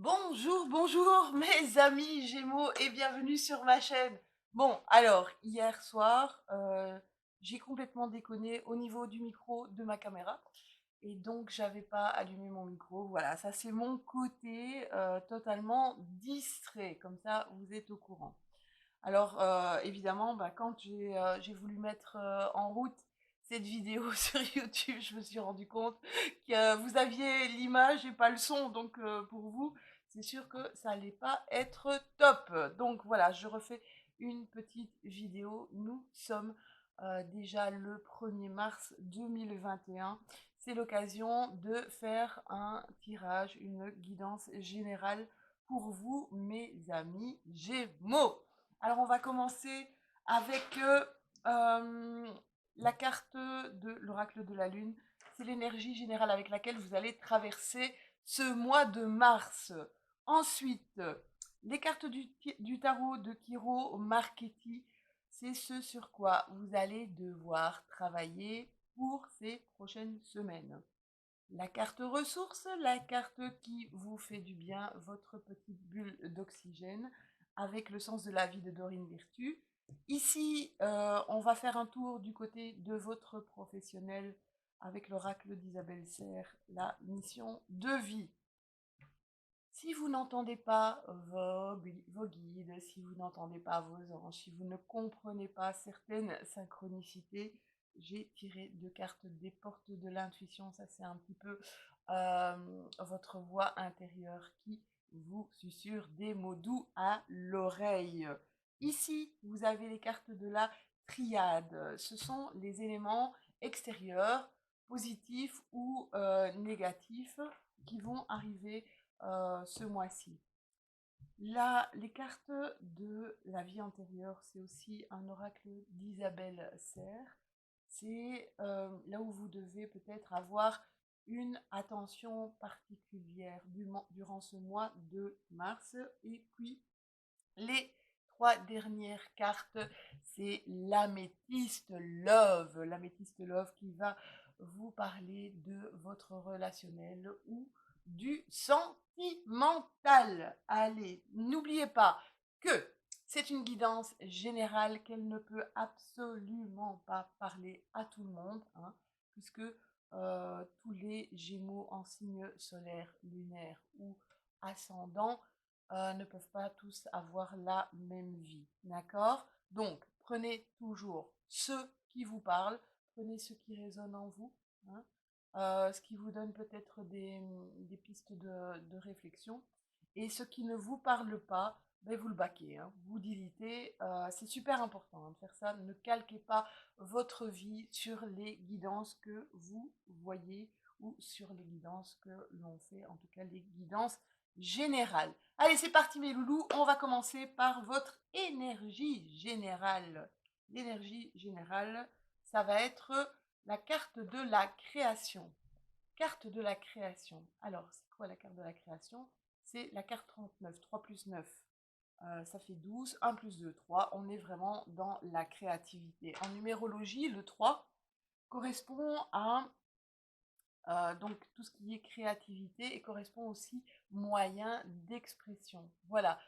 Bonjour, bonjour mes amis Gémeaux et bienvenue sur ma chaîne. Bon, alors, hier soir, j'ai complètement déconné au niveau du micro de ma caméra et donc j'avais pas allumé mon micro. Voilà, ça c'est mon côté totalement distrait, comme ça vous êtes au courant. Alors, évidemment, bah, quand j'ai voulu mettre en route cette vidéo sur YouTube, je me suis rendu compte que vous aviez l'image et pas le son. Donc, pour vous, c'est sûr que ça allait pas être top. Donc, voilà, je refais une petite vidéo. Nous sommes déjà le 1er mars 2021. C'est l'occasion de faire un tirage, une guidance générale pour vous, mes amis Gémeaux. Alors, on va commencer avec la carte de l'oracle de la Lune. C'est l'énergie générale avec laquelle vous allez traverser ce mois de mars. Ensuite, les cartes du tarot de Kiro Marchetti, c'est ce sur quoi vous allez devoir travailler pour ces prochaines semaines. La carte ressources, la carte qui vous fait du bien, votre petite bulle d'oxygène, avec le sens de la vie de Dorine Virtue. Ici, on va faire un tour du côté de votre professionnel avec l'oracle d'Isabelle Serre, la mission de vie. Si vous n'entendez pas vos guides, si vous n'entendez pas vos anges, si vous ne comprenez pas certaines synchronicités, j'ai tiré deux cartes des portes de l'intuition. Ça, c'est un petit peu votre voix intérieure qui vous susurre des mots doux à l'oreille. Ici, vous avez les cartes de la triade. Ce sont les éléments extérieurs, positifs ou négatifs, qui vont arriver ce mois-ci. Là, les cartes de la vie antérieure, c'est aussi un oracle d'Isabelle Serre. C'est là où vous devez peut-être avoir une attention particulière durant ce mois de mars. Et puis, les trois dernières cartes, c'est l'améthyste love. L'améthyste love qui va vous parler de votre relationnel ou du sentimental. Allez, n'oubliez pas que c'est une guidance générale, qu'elle ne peut absolument pas parler à tout le monde, hein, puisque tous les Gémeaux en signe solaire, lunaire ou ascendant ne peuvent pas tous avoir la même vie. D'accord? Donc, prenez toujours ce qui vous parle, prenez ce qui résonne en vous, hein, ce qui vous donne peut-être des pistes de réflexion. Et ce qui ne vous parle pas, ben vous le baquez, hein, vous diletez. C'est super important, hein, de faire ça. Ne calquez pas votre vie sur les guidances que vous voyez ou sur les guidances que l'on fait, en tout cas les guidances générales. Allez, c'est parti mes loulous, on va commencer par votre énergie générale. L'énergie générale, ça va être la carte de la création. Carte de la création. Alors, c'est quoi la carte de la création? C'est la carte 39, 3 plus 9. Ça fait 12, 1 plus 2, 3. On est vraiment dans la créativité. En numérologie, le 3 correspond à donc tout ce qui est créativité et correspond aussi moyen d'expression. Voilà,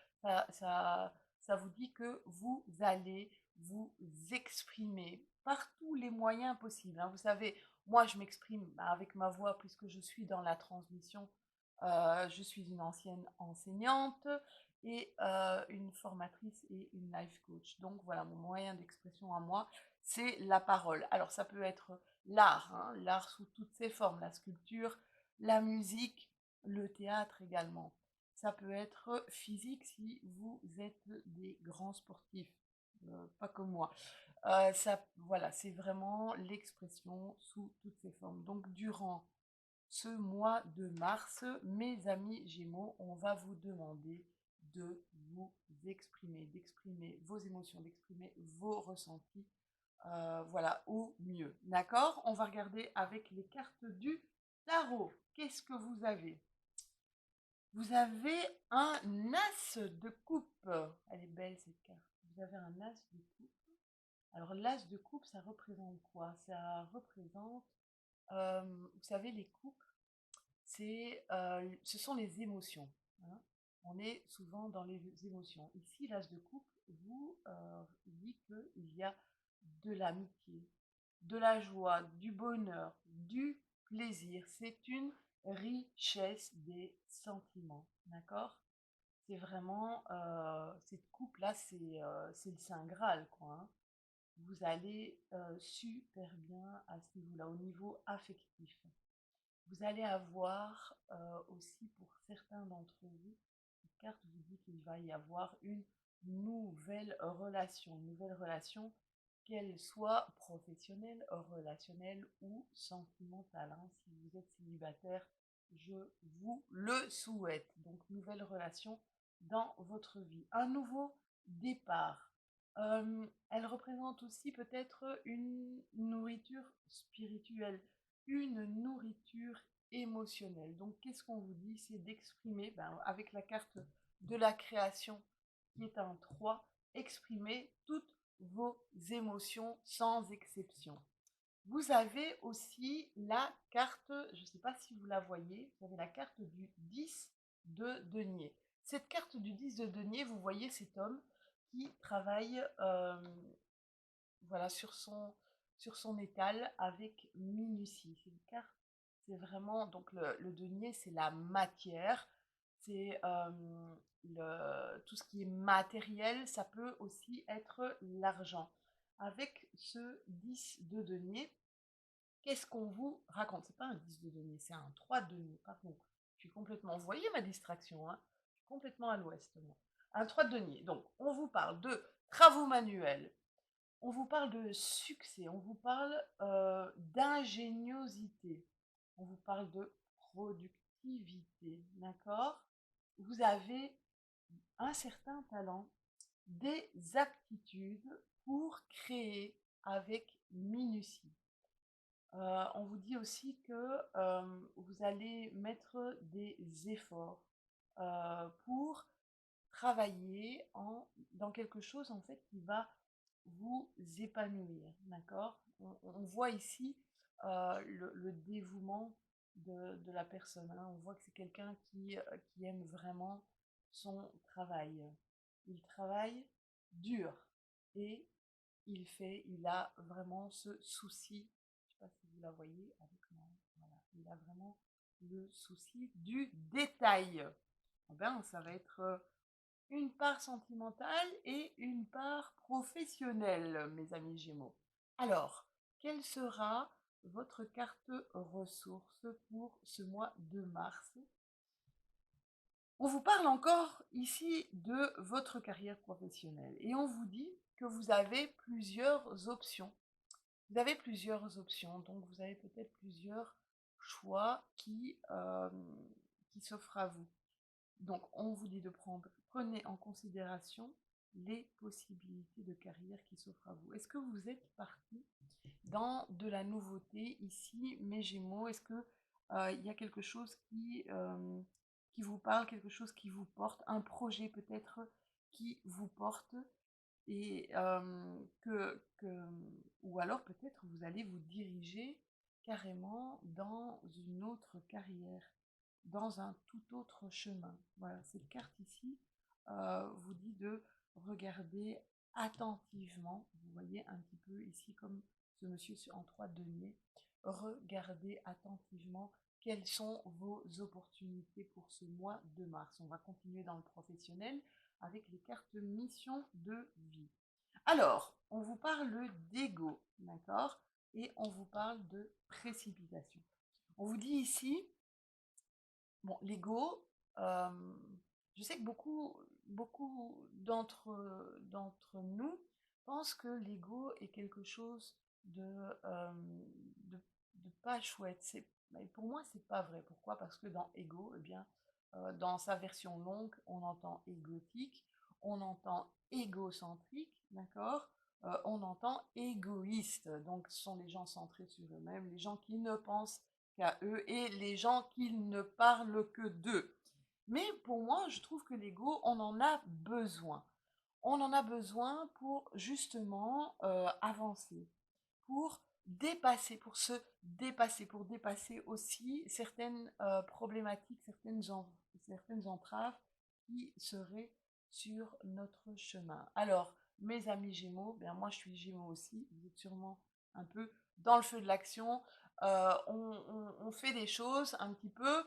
ça vous dit que vous allez vous exprimer par tous les moyens possibles, hein. Vous savez, moi je m'exprime avec ma voix puisque je suis dans la transmission. Je suis une ancienne enseignante et une formatrice et une life coach. Donc voilà, mon moyen d'expression à moi, c'est la parole. Alors ça peut être l'art, hein, l'art sous toutes ses formes, la sculpture, la musique, le théâtre également. Ça peut être physique si vous êtes des grands sportifs, pas comme moi. Voilà, c'est vraiment l'expression sous toutes ses formes. Donc durant ce mois de mars, mes amis Gémeaux, on va vous demander de vous exprimer, d'exprimer vos émotions, d'exprimer vos ressentis, voilà, au mieux. D'accord? On va regarder avec les cartes du tarot. Qu'est-ce que vous avez? Vous avez un as de coupe. Elle est belle cette carte. Vous avez un as de coupe. Alors l'as de coupe, ça représente quoi? Ça représente, vous savez, les coupes, ce sont les émotions. hein. On est souvent dans les émotions. Ici, l'as de coupe vous dit qu'il y a de l'amitié, de la joie, du bonheur, du plaisir. C'est une richesse des sentiments, d'accord? C'est vraiment, cette coupe-là, c'est le Saint Graal, quoi, hein. Vous allez super bien à ce niveau-là, au niveau affectif. Vous allez avoir aussi pour certains d'entre vous, cette carte vous dit qu'il va y avoir une nouvelle relation, qu'elle soit professionnelle, relationnelle ou sentimentale, hein. Si vous êtes célibataire, je vous le souhaite. Donc, nouvelle relation dans votre vie. Un nouveau départ. Elle représente aussi peut-être une nourriture spirituelle, une nourriture émotionnelle. Donc, qu'est-ce qu'on vous dit? C'est d'exprimer, avec la carte de la création qui est un 3, exprimer toutes vos émotions sans exception. Vous avez aussi la carte, je ne sais pas si vous la voyez, vous avez la carte du 10 de denier. Cette carte du 10 de denier, vous voyez cet homme qui travaille voilà, sur son étal avec minutie. C'est une carte, c'est vraiment, donc le denier, c'est la matière, c'est tout ce qui est matériel, ça peut aussi être l'argent. Avec ce 10 de denier, qu'est-ce qu'on vous raconte? C'est pas un 10 de denier, c'est un 3 de denier, pardon. Je suis complètement, vous voyez ma distraction, hein? Je suis complètement à l'ouest, moi. Un 3 de denier. Donc, on vous parle de travaux manuels, on vous parle de succès, on vous parle d'ingéniosité, on vous parle de productivité, d'accord? Vous avez un certain talent, des aptitudes pour créer avec minutie. On vous dit aussi que vous allez mettre des efforts pour travailler dans quelque chose en fait qui va vous épanouir, d'accord? On voit ici le dévouement de la personne, hein. On voit que c'est quelqu'un qui aime vraiment son travail. Il travaille dur et il a vraiment ce souci, je ne sais pas si vous la voyez avec moi, voilà, il a vraiment le souci du détail. Eh ben, ça va être une part sentimentale et une part professionnelle, mes amis Gémeaux. Alors, quelle sera votre carte ressource pour ce mois de mars? On vous parle encore ici de votre carrière professionnelle et on vous dit que vous avez plusieurs options. Vous avez plusieurs options, donc vous avez peut-être plusieurs choix qui s'offrent à vous. Donc, on vous dit de prenez en considération les possibilités de carrière qui s'offrent à vous. Est-ce que vous êtes parti dans de la nouveauté ici, mes Gémeaux? Est-ce que il y a quelque chose qui vous parle, quelque chose qui vous porte, un projet peut-être qui vous porte et ou alors peut-être vous allez vous diriger carrément dans une autre carrière, dans un tout autre chemin. Voilà, cette carte ici vous dit de regarder attentivement, vous voyez un petit peu ici comme ce monsieur en 3 deniers, regardez attentivement quelles sont vos opportunités pour ce mois de mars. On va continuer dans le professionnel avec les cartes mission de vie. Alors, on vous parle d'ego, d'accord? Et on vous parle de précipitation. On vous dit ici, bon, l'ego, je sais que beaucoup d'entre nous pensent que l'ego est quelque chose de, de pas chouette. Mais pour moi, c'est pas vrai. Pourquoi? Parce que dans ego, eh bien, dans sa version longue, on entend égotique, on entend égocentrique, d'accord? On entend égoïste. Donc, ce sont les gens centrés sur eux-mêmes, les gens qui ne pensent qu'à eux et les gens qui ne parlent que d'eux. Mais pour moi, je trouve que l'ego, on en a besoin. On en a besoin pour justement avancer, pour dépasser, pour se dépasser, pour dépasser aussi certaines problématiques, certaines entraves qui seraient sur notre chemin. Alors, mes amis Gémeaux, bien moi je suis Gémeaux aussi, vous êtes sûrement un peu dans le feu de l'action. On fait des choses un petit peu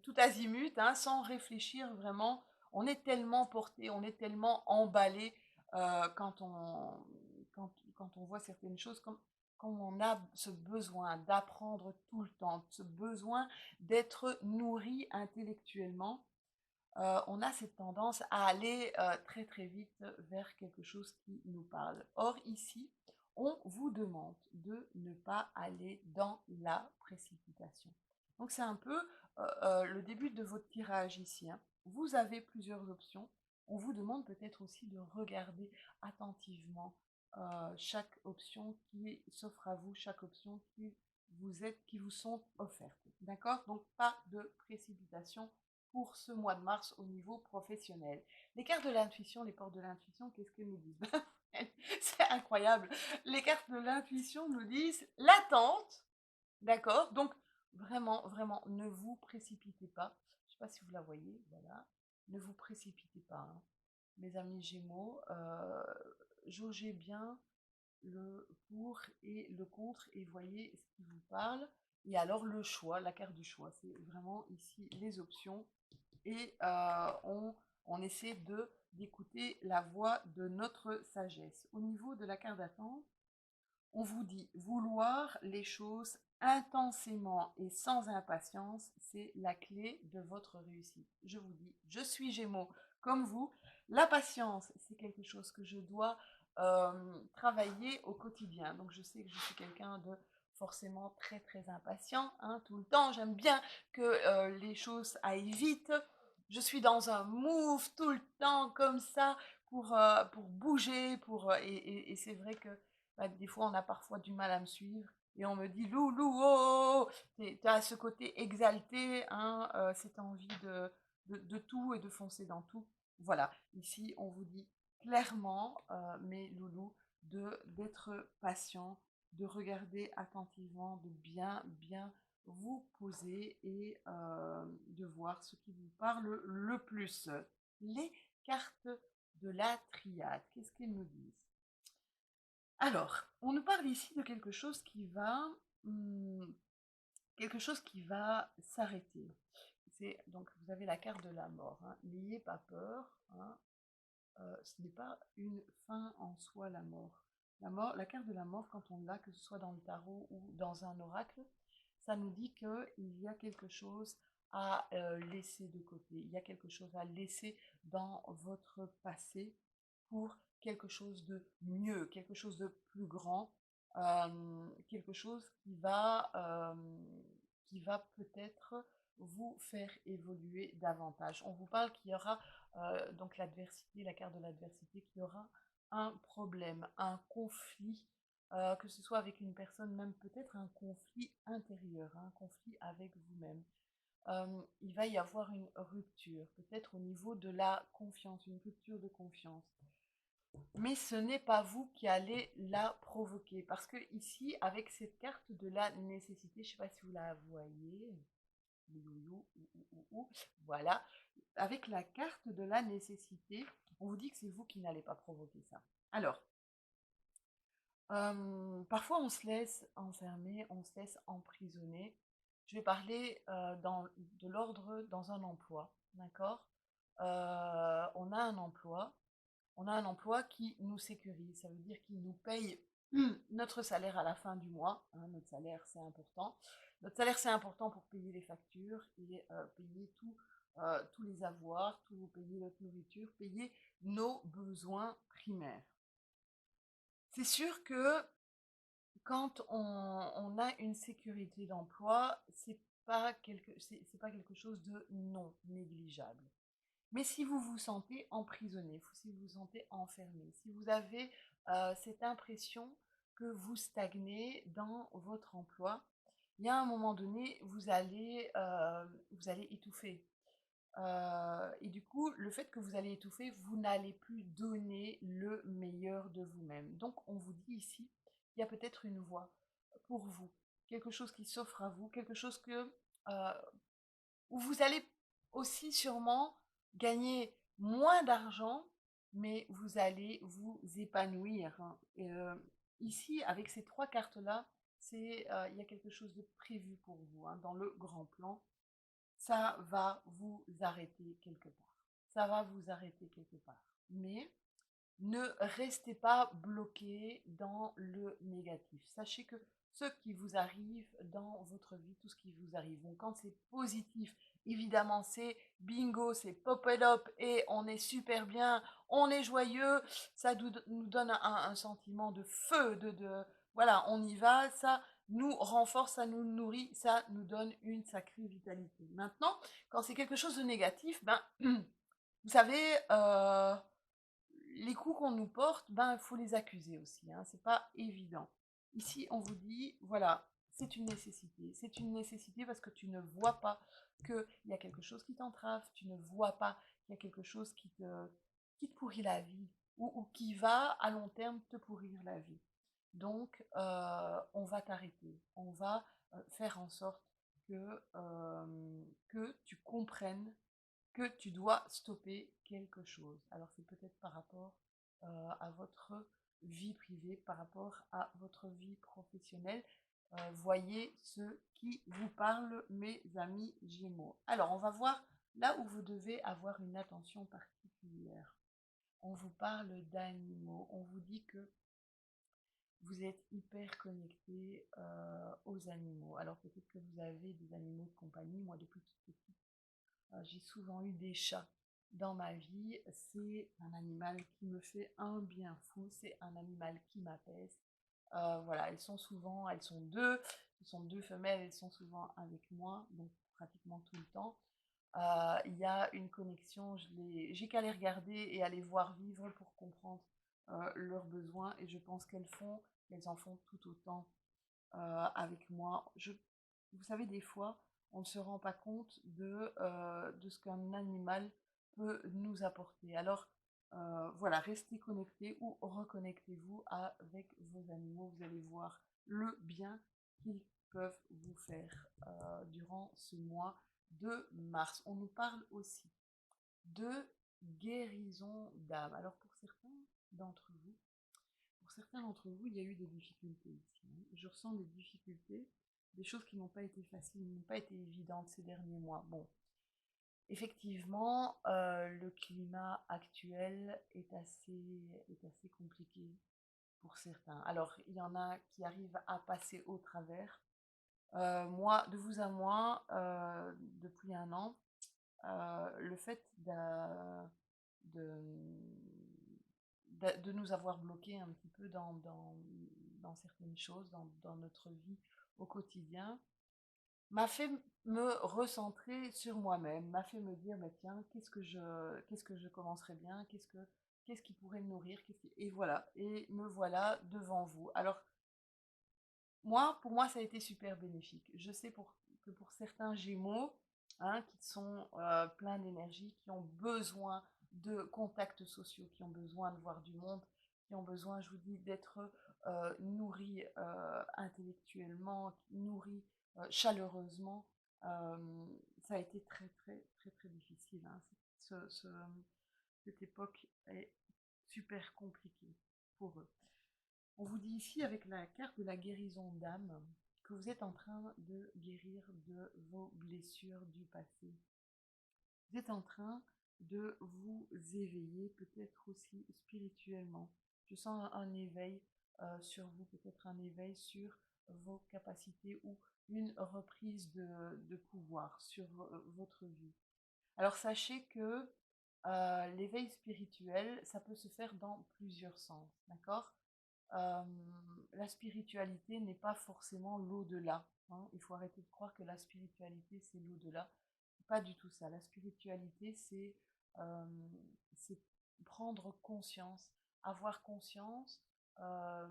tout azimut, hein, sans réfléchir vraiment. On est tellement porté, on est tellement emballé quand quand on voit certaines choses, comme quand on a ce besoin d'apprendre tout le temps, ce besoin d'être nourri intellectuellement, on a cette tendance à aller très très vite vers quelque chose qui nous parle. Or ici, on vous demande de ne pas aller dans la précipitation. Donc c'est un peu le début de votre tirage ici, hein. Vous avez plusieurs options. On vous demande peut-être aussi de regarder attentivement chaque option qui s'offre à vous, chaque option qui vous sont offertes. D'accord? Donc pas de précipitation pour ce mois de mars au niveau professionnel. Les cartes de l'intuition, les portes de l'intuition, qu'est-ce qu'elles nous disent? C'est incroyable. Les cartes de l'intuition nous disent l'attente, d'accord? Donc vraiment, vraiment, ne vous précipitez pas. Je ne sais pas si vous la voyez, voilà. Ne vous précipitez pas, hein. Mes amis Gémeaux, jaugez bien le pour et le contre et voyez ce qui vous parle. Et alors le choix, la carte du choix, c'est vraiment ici les options et on essaie d'écouter la voix de notre sagesse. Au niveau de la carte d'attente, on vous dit vouloir les choses intensément et sans impatience, c'est la clé de votre réussite. Je vous dis, je suis Gémeaux comme vous. La patience, c'est quelque chose que je dois travailler au quotidien. Donc je sais que je suis quelqu'un de forcément très très impatient, hein, tout le temps. J'aime bien que les choses aillent vite. Je suis dans un move tout le temps comme ça pour bouger, et c'est vrai que bah, des fois, on a parfois du mal à me suivre. Et on me dit, Loulou, oh, oh, tu as ce côté exalté, hein, cette envie de tout et de foncer dans tout. Voilà, ici, on vous dit clairement, mes loulous, d'être patient, de regarder attentivement, de bien, bien vous poser et de voir ce qui vous parle le plus. Les cartes de la triade, qu'est-ce qu'elles nous disent? Alors, on nous parle ici de hum, quelque chose qui va s'arrêter. C'est donc vous avez la carte de la mort, hein. N'ayez pas peur, hein. Ce n'est pas une fin en soi la mort. La carte de la mort, quand on l'a, que ce soit dans le tarot ou dans un oracle, ça nous dit qu'il y a quelque chose à laisser de côté. Il y a quelque chose à laisser dans votre passé pour quelque chose de mieux, quelque chose de plus grand, quelque chose qui va peut-être vous faire évoluer davantage. On vous parle qu'il y aura donc l'adversité, la carte de l'adversité, qu'il y aura un problème, un conflit, que ce soit avec une personne, même peut-être un conflit intérieur, un conflit avec vous-même. Il va y avoir une rupture, peut-être au niveau de la confiance, une rupture de confiance. Mais ce n'est pas vous qui allez la provoquer. Parce que ici, avec cette carte de la nécessité, je ne sais pas si vous la voyez, voilà, avec la carte de la nécessité, on vous dit que c'est vous qui n'allez pas provoquer ça. Alors, parfois on se laisse enfermer, on se laisse emprisonner. Je vais parler de l'ordre dans un emploi, d'accord? On a un emploi, qui nous sécurise, ça veut dire qu'il nous paye notre salaire à la fin du mois, hein, notre salaire c'est important. Notre salaire c'est important pour payer les factures et payer tous les avoirs, payer notre nourriture, payer nos besoins primaires. C'est sûr que quand on a une sécurité d'emploi, c'est pas quelque chose de non négligeable. Mais si vous vous sentez emprisonné, si vous vous sentez enfermé, si vous avez cette impression que vous stagnez dans votre emploi, il y a un moment donné, vous allez étouffer. Et du coup, le fait que vous allez étouffer, vous n'allez plus donner le meilleur de vous-même. Donc, on vous dit ici, il y a peut-être une voie pour vous, quelque chose qui s'offre à vous, quelque chose que, où vous allez aussi sûrement gagner moins d'argent, mais vous allez vous épanouir, hein. Ici, avec ces 3 cartes-là, il y a quelque chose de prévu pour vous, hein, dans le grand plan. Ça va vous arrêter quelque part. Ça va vous arrêter quelque part. Mais ne restez pas bloqué dans le négatif. Sachez que ce qui vous arrive dans votre vie, tout ce qui vous arrive, bon, quand c'est positif, évidemment, c'est bingo, c'est pop it up et on est super bien, on est joyeux, ça nous donne un sentiment de feu, voilà, on y va, ça nous renforce, ça nous nourrit, ça nous donne une sacrée vitalité. Maintenant, quand c'est quelque chose de négatif, ben, vous savez, les coups qu'on nous porte, ben, il faut les accuser aussi, hein, c'est pas évident. Ici, on vous dit, voilà, c'est une nécessité. C'est une nécessité parce que tu ne vois pas qu'il y a quelque chose qui t'entrave, tu ne vois pas qu'il y a quelque chose qui te pourrit la vie ou qui va à long terme te pourrir la vie. Donc, on va t'arrêter, on va faire en sorte que tu comprennes que tu dois stopper quelque chose. Alors c'est peut-être par rapport à votre vie privée, par rapport à votre vie professionnelle. Voyez ce qui vous parle, mes amis Gémeaux. Alors on va voir là où vous devez avoir une attention particulière. On vous parle d'animaux, on vous dit que vous êtes hyper connecté aux animaux. Alors peut-être que vous avez des animaux de compagnie. Moi, depuis toute petite, j'ai souvent eu des chats dans ma vie. C'est un animal qui me fait un bien fou. C'est un animal qui m'apaise. Voilà, elles sont deux femelles, elles sont souvent avec moi, donc pratiquement tout le temps. Il y a une connexion, j'ai qu'à les regarder et à les voir vivre pour comprendre leurs besoins, et je pense qu'elles en font tout autant avec moi. Vous savez, des fois, on ne se rend pas compte de ce qu'un animal peut nous apporter. Alors, voilà, restez connectés ou reconnectez-vous avec vos animaux. Vous allez voir le bien qu'ils peuvent vous faire durant ce mois de mars. On nous parle aussi de guérison d'âme. Alors, pour certains d'entre vous, il y a eu des difficultés ici, hein. Je ressens des difficultés, des choses qui n'ont pas été faciles, n'ont pas été évidentes ces derniers mois. Bon, effectivement, le climat actuel est assez compliqué pour certains. Alors, il y en a qui arrivent à passer au travers. Moi, de vous à moi, depuis un an, le fait de, de nous avoir bloqués un petit peu dans certaines choses, dans notre vie au quotidien, m'a fait me recentrer sur moi-même, m'a fait me dire, mais tiens, qu'est-ce que je commencerais bien, qu'est-ce qui pourrait me nourrir, et voilà, et me voilà devant vous. Alors, pour moi, ça a été super bénéfique. Je sais que pour certains Gémeaux, hein, qui sont pleins d'énergie, qui ont besoin de contacts sociaux, qui ont besoin de voir du monde, qui ont besoin, je vous dis, d'être nourris intellectuellement, nourris chaleureusement, ça a été très, très, très, très difficile, hein. Cette époque est super compliquée pour eux. On vous dit ici, avec la carte de la guérison d'âme, que vous êtes en train de guérir de vos blessures du passé. Vous êtes en train de vous éveiller, peut-être aussi spirituellement. Je sens un éveil sur vous, peut-être un éveil sur vos capacités ou une reprise de pouvoir sur votre vie. Alors sachez que l'éveil spirituel, ça peut se faire dans plusieurs sens, d'accord? euh, la spiritualité n'est pas forcément l'au-delà, hein. Il faut arrêter de croire que la spiritualité, c'est l'au-delà. Pas du tout ça. La spiritualité, euh, c'est prendre conscience, avoir conscience euh,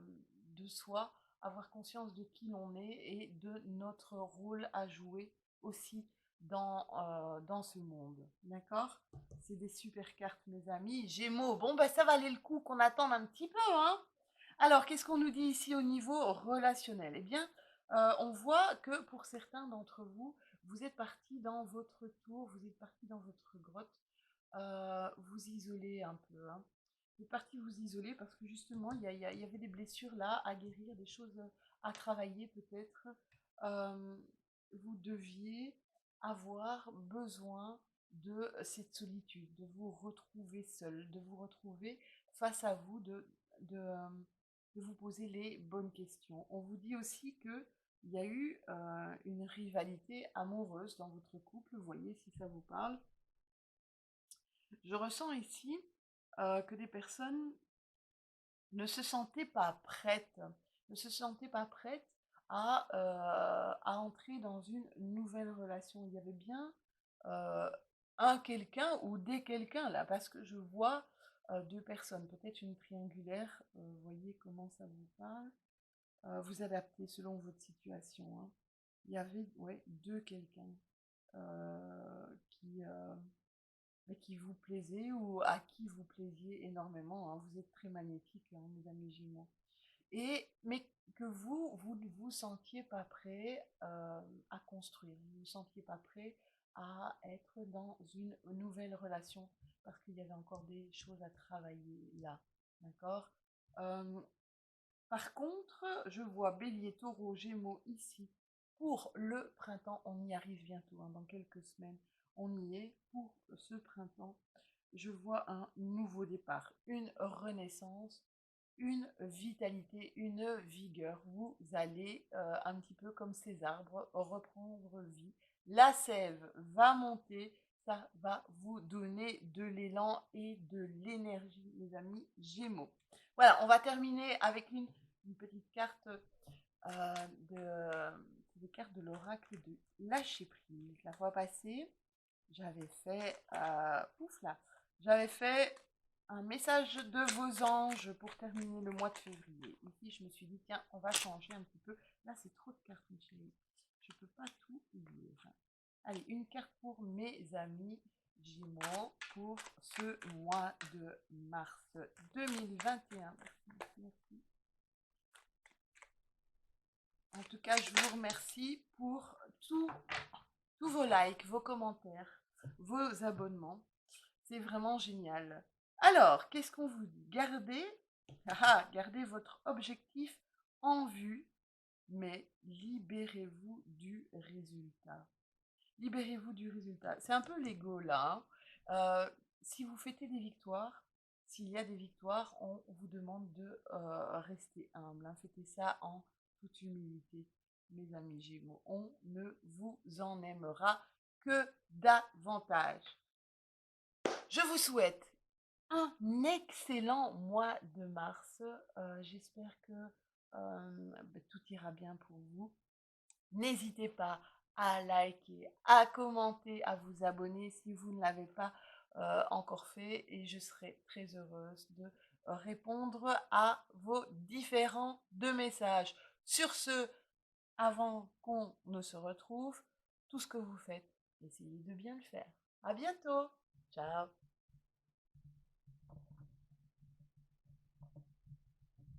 de soi, avoir conscience de qui l'on est et de notre rôle à jouer aussi dans ce monde. D'accord? C'est des super cartes, mes amis. Gémeaux, bon, ben ça valait le coup qu'on attende un petit peu, hein? Alors, qu'est-ce qu'on nous dit ici au niveau relationnel? Eh bien, on voit que pour certains d'entre vous, vous êtes parti dans votre tour, vous êtes parti dans votre grotte, vous isoler un peu, hein. Vous êtes parti vous isoler parce que justement, il y avait des blessures là à guérir, des choses à travailler peut-être. Euh, vous deviez avoir besoin de cette solitude, de vous retrouver seul, de vous retrouver face à vous, de vous poser les bonnes questions. On vous dit aussi que il y a eu une rivalité amoureuse dans votre couple, vous voyez si ça vous parle. Je ressens ici que des personnes ne se sentaient pas prêtes, ne se sentaient pas prêtes à entrer dans une nouvelle relation. Il y avait bien euh, un quelqu'un ou des quelqu'un là, parce que je vois deux personnes, peut-être une triangulaire, vous voyez comment ça vous parle. Vous adaptez selon votre situation, hein. Il y avait ouais, deux quelqu'un qui vous plaisait ou à qui vous plaisiez énormément, hein. Vous êtes très magnétique, hein, mes amis Gémeaux. Mais que vous ne vous sentiez pas prêt à construire, vous ne vous sentiez pas prêt à être dans une nouvelle relation parce qu'il y avait encore des choses à travailler là. D'accord. Euh, Par contre, je vois Bélier, Taureau, Gémeaux ici. Pour le printemps, on y arrive bientôt, hein, dans quelques semaines. On y est pour ce printemps. Je vois un nouveau départ, une renaissance, une vitalité, une vigueur. Vous allez, un petit peu comme ces arbres, reprendre vie. La sève va monter, ça va vous donner de l'élan et de l'énergie, les amis Gémeaux. Voilà, on va terminer avec une petite carte des cartes de l'oracle de lâcher prise. La fois passée, j'avais fait, ouf là, j'avais fait un message de vos anges pour terminer le mois de février. Ici, je me suis dit, tiens, on va changer un petit peu. Là, c'est trop de cartes, mes chéris. Je ne peux pas tout lire. Allez, une carte pour mes amis Gémeaux pour ce mois de mars 2021. Merci, merci, merci. En tout cas, je vous remercie pour tous vos likes, vos commentaires, vos abonnements. C'est vraiment génial. Alors, qu'est-ce qu'on vous dit? Gardez votre objectif en vue, mais libérez-vous du résultat. Libérez-vous du résultat. C'est un peu l'ego là, hein. Si vous fêtez des victoires, s'il y a des victoires, on vous demande de rester humble, hein. Fêtez ça en toute humilité, mes amis Gémeaux. On ne vous en aimera que davantage. Je vous souhaite un excellent mois de mars. J'espère que tout ira bien pour vous. N'hésitez pas à liker, à commenter, à vous abonner si vous ne l'avez pas encore fait et je serai très heureuse de répondre à vos différents messages. Sur ce, avant qu'on ne se retrouve, tout ce que vous faites, essayez de bien le faire. À bientôt. Ciao.